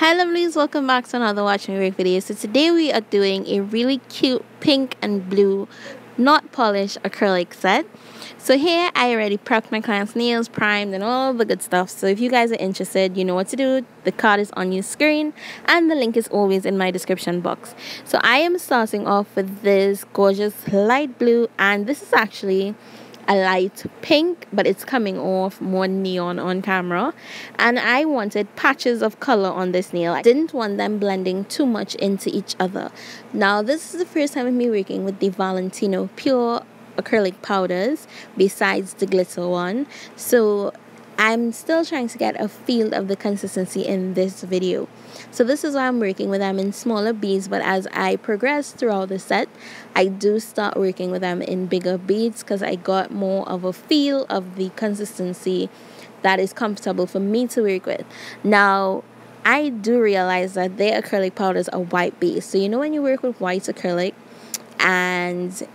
Hi lovelies, welcome back to another Watch Me Work video. So today we are doing a really cute pink and blue not polished acrylic set. So here I already prepped my client's nails, primed and all the good stuff. So if you guys are interested, you know what to do. The card is on your screen and the link is always in my description box. So I am starting off with this gorgeous light blue, and this is actually a light pink, but it's coming off more neon on camera, and I wanted patches of color on this nail. I didn't want them blending too much into each other. Now this is the first time of me working with the Valentino Pure acrylic powders besides the glitter one, so I'm still trying to get a feel of the consistency in this video. So this is why I'm working with them in smaller beads, but as I progress throughout the set, I do start working with them in bigger beads because I got more of a feel of the consistency that is comfortable for me to work with. Now, I do realize that their acrylic powders are white based. So you know when you work with white acrylic and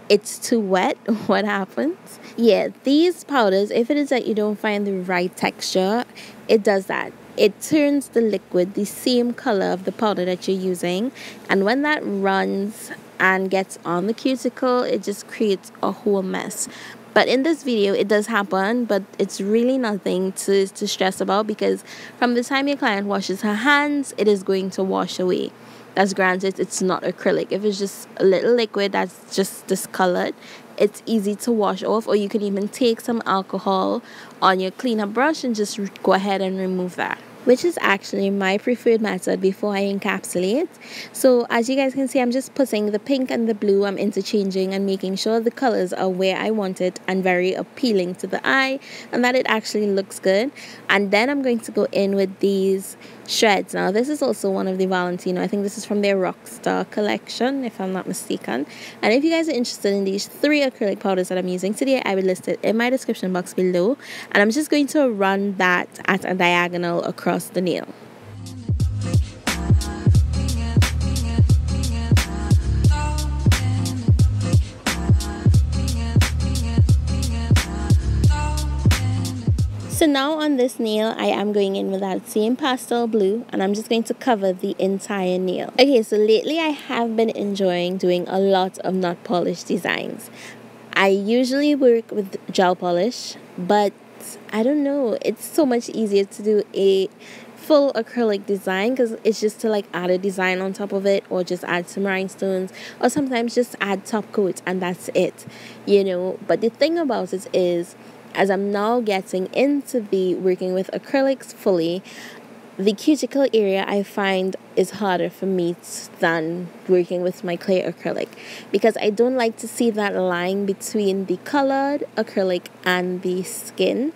it's too wet, what happens? Yeah, these powders, if it is that you don't find the right texture, it does that. It turns the liquid the same color of the powder that you're using, and when that runs and gets on the cuticle, it just creates a whole mess. But in this video, it does happen, but it's really nothing to stress about, because from the time your client washes her hands, it is going to wash away. That's granted, it's not acrylic. If it's just a little liquid that's just discolored, it's easy to wash off, or you can even take some alcohol on your cleaner brush and just go ahead and remove that, which is actually my preferred method before I encapsulate. So as you guys can see, I'm just putting the pink and the blue, I'm interchanging and making sure the colors are where I want it and very appealing to the eye, and that it actually looks good. And then I'm going to go in with these shreds. Now this is also one of the Valentino, I think this is from their Rockstar collection if I'm not mistaken. And if you guys are interested in these 3 acrylic powders that I'm using today, I will list it in my description box below, and I'm just going to run that at a diagonal across the nail. So now on this nail, I am going in with that same pastel blue, and I'm just going to cover the entire nail. Okay, so lately I have been enjoying doing a lot of not polished designs. I usually work with gel polish, but I don't know, it's so much easier to do a full acrylic design because it's just to like add a design on top of it, or just add some rhinestones, or sometimes just add top coat and that's it, you know. But the thing about it is, as I'm now getting into the working with acrylics fully, the cuticle area I find is harder for me than working with my clear acrylic, because I don't like to see that line between the colored acrylic and the skin.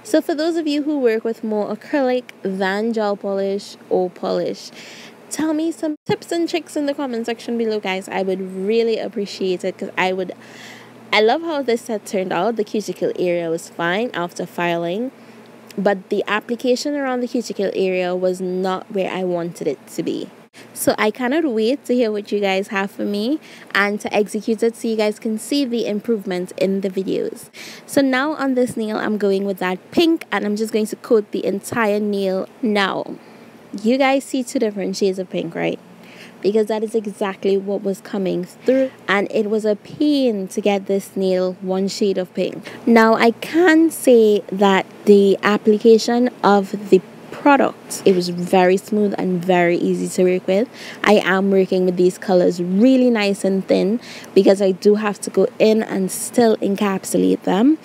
So for those of you who work with more acrylic than gel polish or polish, tell me some tips and tricks in the comment section below, guys. I would really appreciate it, because I love how this set turned out. The cuticle area was fine after filing, but the application around the cuticle area was not where I wanted it to be. So I cannot wait to hear what you guys have for me and to execute it so you guys can see the improvements in the videos. So now on this nail, I'm going with that pink, and I'm just going to coat the entire nail. Now, you guys see 2 different shades of pink, right? Because that is exactly what was coming through, and it was a pain to get this nail one shade of pink. Now I can say that the application of the product, it was very smooth and very easy to work with. I am working with these colors really nice and thin because I do have to go in and still encapsulate them,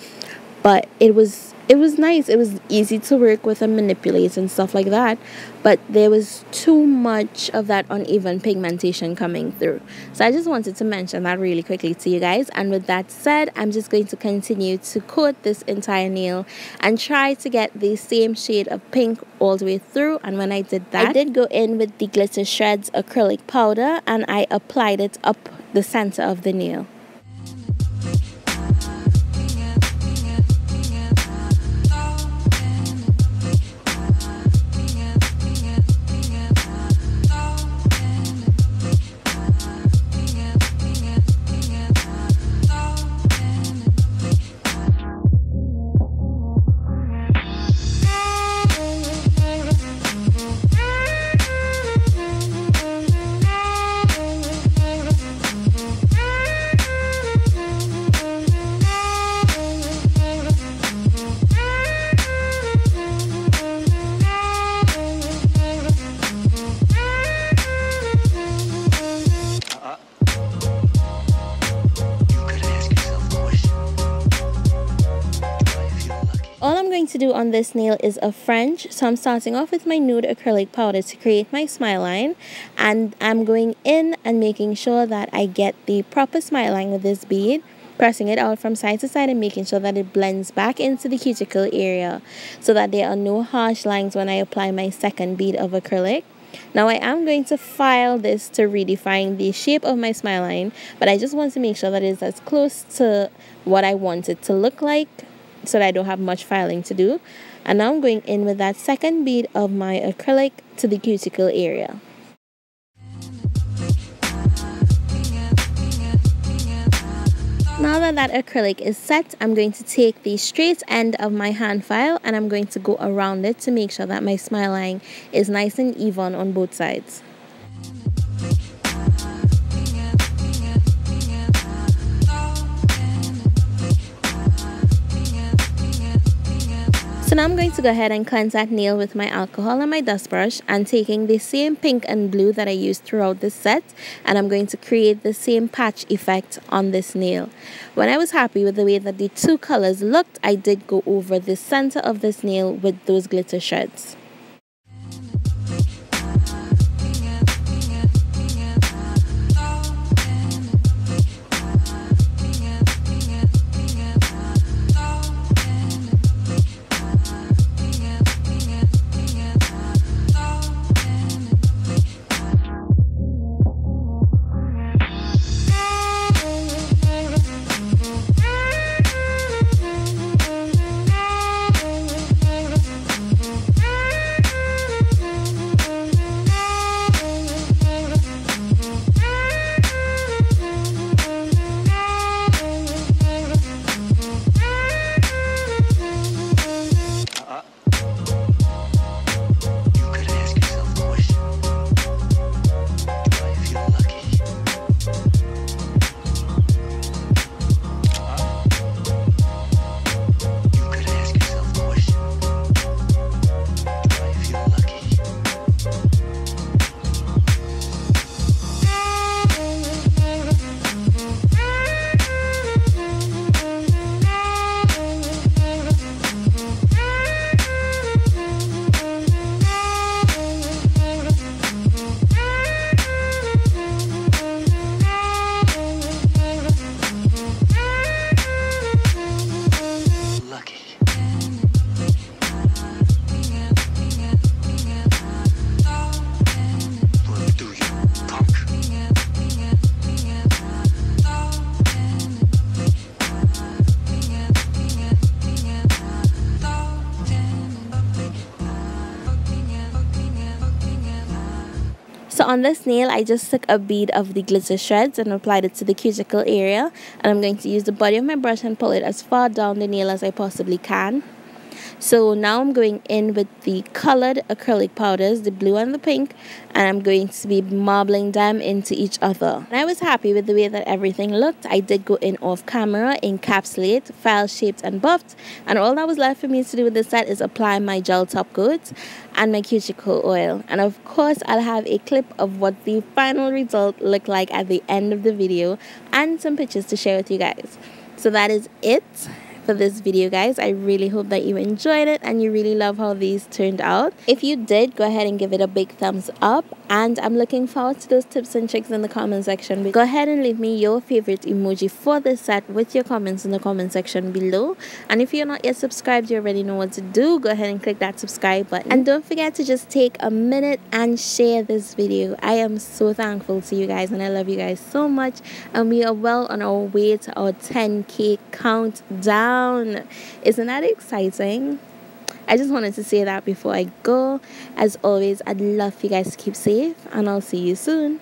but it was nice. It was easy to work with and manipulate and stuff like that, but there was too much of that uneven pigmentation coming through. So I just wanted to mention that really quickly to you guys. And with that said, I'm just going to continue to coat this entire nail and try to get the same shade of pink all the way through. And when I did that, I did go in with the Glitter Shreds acrylic powder, and I applied it up the center of the nail. to do on this nail is a French. So I'm starting off with my nude acrylic powder to create my smile line. And I'm going in and making sure that I get the proper smile line with this bead. Pressing it out from side to side and making sure that it blends back into the cuticle area so that there are no harsh lines when I apply my second bead of acrylic. Now I am going to file this to redefine the shape of my smile line, but I just want to make sure that it's as close to what I want it to look like so that I don't have much filing to do. And now I'm going in with that second bead of my acrylic to the cuticle area. Now that acrylic is set, I'm going to take the straight end of my hand file and I'm going to go around it to make sure that my smile line is nice and even on both sides. So now I'm going to go ahead and cleanse that nail with my alcohol and my dust brush, and taking the same pink and blue that I used throughout this set, and I'm going to create the same patch effect on this nail. When I was happy with the way that the two colors looked, I did go over the center of this nail with those glitter shreds. So on this nail, I just took a bead of the glitter shreds and applied it to the cuticle area. And I'm going to use the body of my brush and pull it as far down the nail as I possibly can. So now I'm going in with the colored acrylic powders, the blue and the pink, and I'm going to be marbling them into each other. And I was happy with the way that everything looked. I did go in off camera, encapsulate, file shaped and buffed, and all that was left for me to do with this set is apply my gel top coat and my cuticle oil. And of course, I'll have a clip of what the final result looked like at the end of the video and some pictures to share with you guys. So that is it for this video, guys. I really hope that you enjoyed it and you really love how these turned out. If you did, go ahead and give it a big thumbs up, and I'm looking forward to those tips and tricks in the comment section. Go ahead and leave me your favorite emoji for this set with your comments in the comment section below. And if you're not yet subscribed, you already know what to do. Go ahead and click that subscribe button, and don't forget to just take a minute and share this video. I am so thankful to you guys and I love you guys so much, and we are well on our way to our 10K countdown. Isn't that exciting? I just wanted to say that before I go. As always, I'd love for you guys to keep safe, and I'll see you soon.